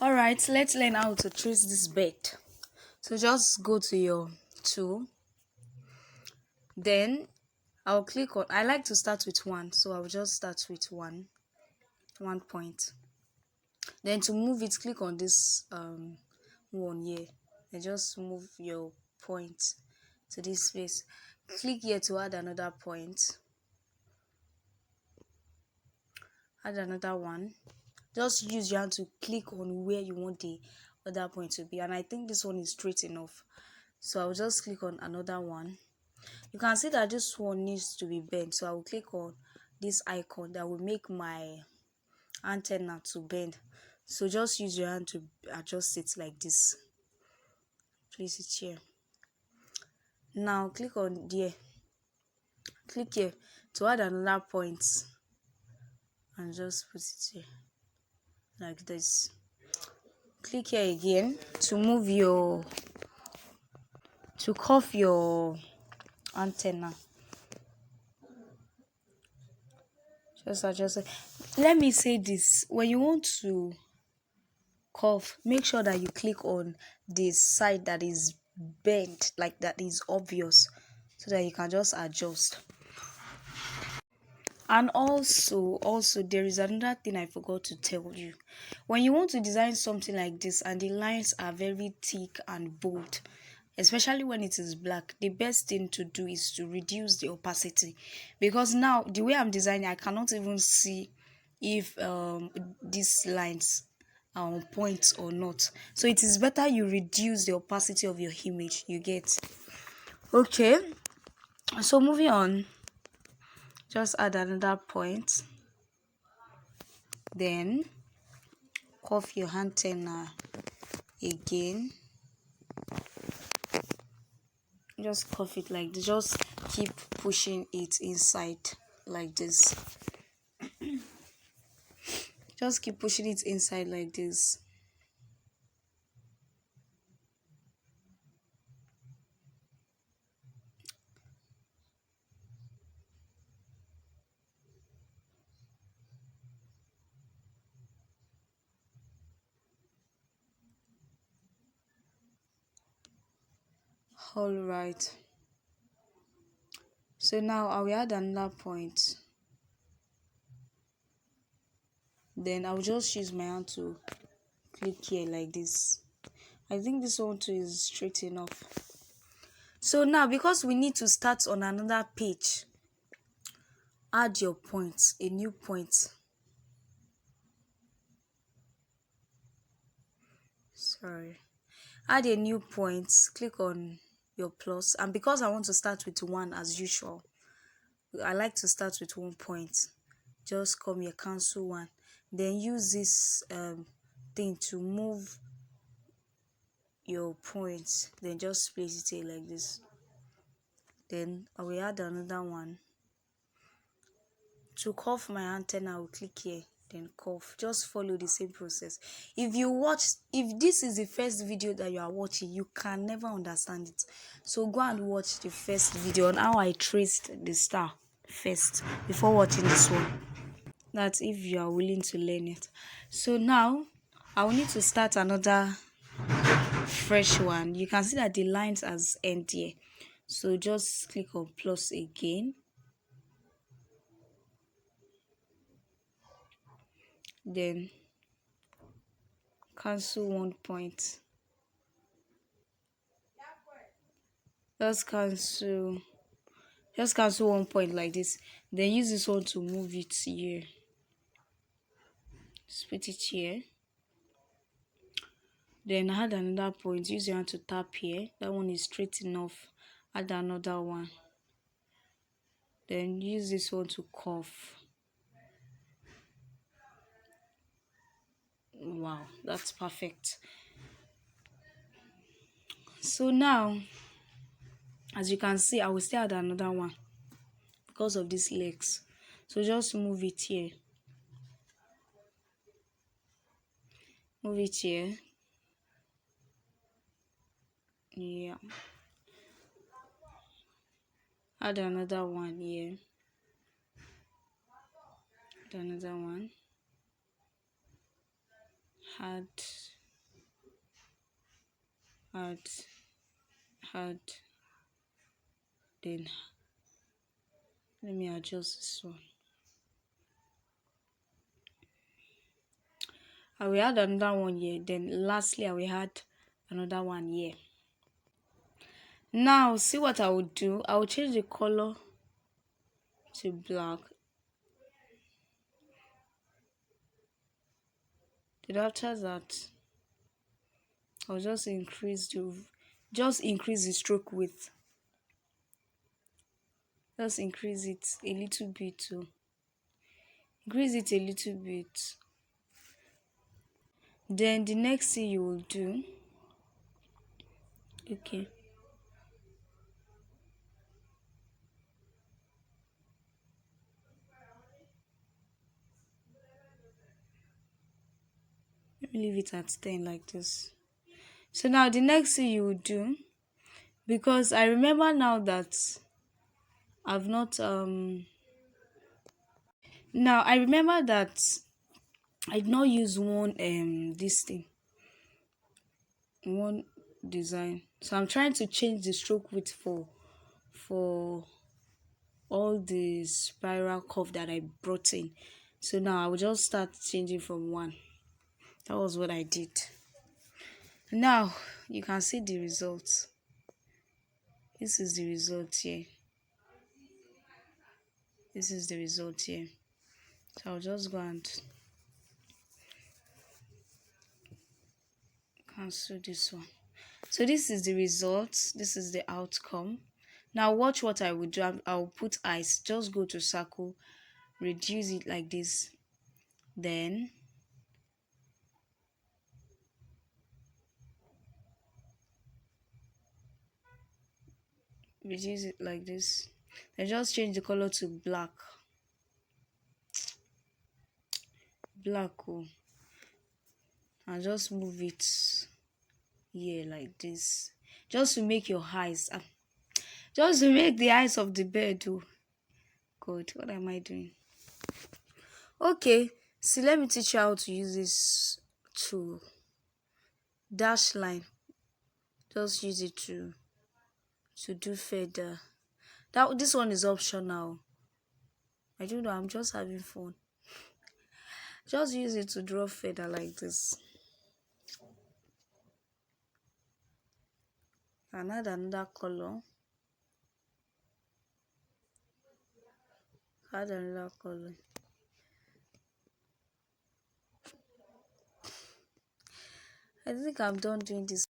Alright, let's learn how to trace this bed. So just go to your tool. Then I'll click on, I like to start with one, so I'll just start with one point. Then to move it, click on this one here. And just move your point to this space. Click here to add another point. Add another one. Just use your hand to click on where you want the other point to be, and I think this one is straight enough, so I'll just click on another one. You can see that this one needs to be bent, so I will click on this icon that will make my antenna to bend. So just use your hand to adjust it like this. Place it here. Now click on there. Click here to add another point and just put it here like this. Click here again to move to curve your antenna. Just adjust it. Let me say this: when you want to curve, make sure that you click on the side that is bent, like that is obvious, so that you can just adjust. And also there is another thing I forgot to tell you. When you want to design something like this and the lines are very thick and bold, especially when it is black, the best thing to do is to reduce the opacity, because now the way I'm designing, I cannot even see if these lines are on point or not. So it is better you reduce the opacity of your image. You get? Okay, so moving on, just add another point, then curve your antenna again. Just curve it like this. Just keep pushing it inside like this. Just keep pushing it inside like this. All right, so now I will add another point, then I'll just use my hand to click here like this. I think this one too is straight enough. So now, because we need to start on another page, add your point, a new point. Sorry, add a new point, click on your plus, and because I want to start with one as usual, I like to start with 1 point. Just come here, cancel one, then use this thing to move your points, then just place it here like this. Then I will add another one. To curve my antenna, I will click here, then curve. Just follow the same process. If this is the first video that you are watching, you can never understand it, so go and watch the first video on how I traced the star first before watching this one. That's if you are willing to learn it. So now I will need to start another fresh one. You can see that the lines has end here, so just click on plus again, then cancel 1 point. Just cancel 1 point like this, then use this one to move it here. Just put it here, then add another point. Use your hand to tap here. That one is straight enough. Add another one, then use this one to curve. Wow, that's perfect. So now, as you can see, I will still add another one because of these legs. So just move it here. Move it here. Yeah. Add another one here. Add another one. add, add, add, then let me adjust this one. I will add another one here, then lastly I will add another one here. Now see what I will do. I will change the color to black. Then after that, I'll just increase the stroke width. Just increase it a little bit too. Increase it a little bit. Then the next thing you will do, okay. Let me leave it at 10 like this. So now the next thing you will do, because I remember now that I've not now I remember that I did not use this thing, one design. So I'm trying to change the stroke width for all the spiral curve that I brought in. So now I will just start changing from one. That was what I did. Now you can see the results. This is the result here. This is the result here. So I'll just go and cancel this one. So this is the result. This is the outcome. Now watch what I will do. I'll put eyes. Just go to circle, reduce it like this, then reduce it like this, then just change the color to black. Oh, and just move it here like this, just to make your eyes just to make the eyes of the bird. Oh god, what am I doing? Okay, see, let me teach you how to use this tool. Dash line, just use it to do feather. This one is optional. I don't know, I'm just having fun. Just use it to draw feather like this. And add another color. Add another color. I think I'm done doing this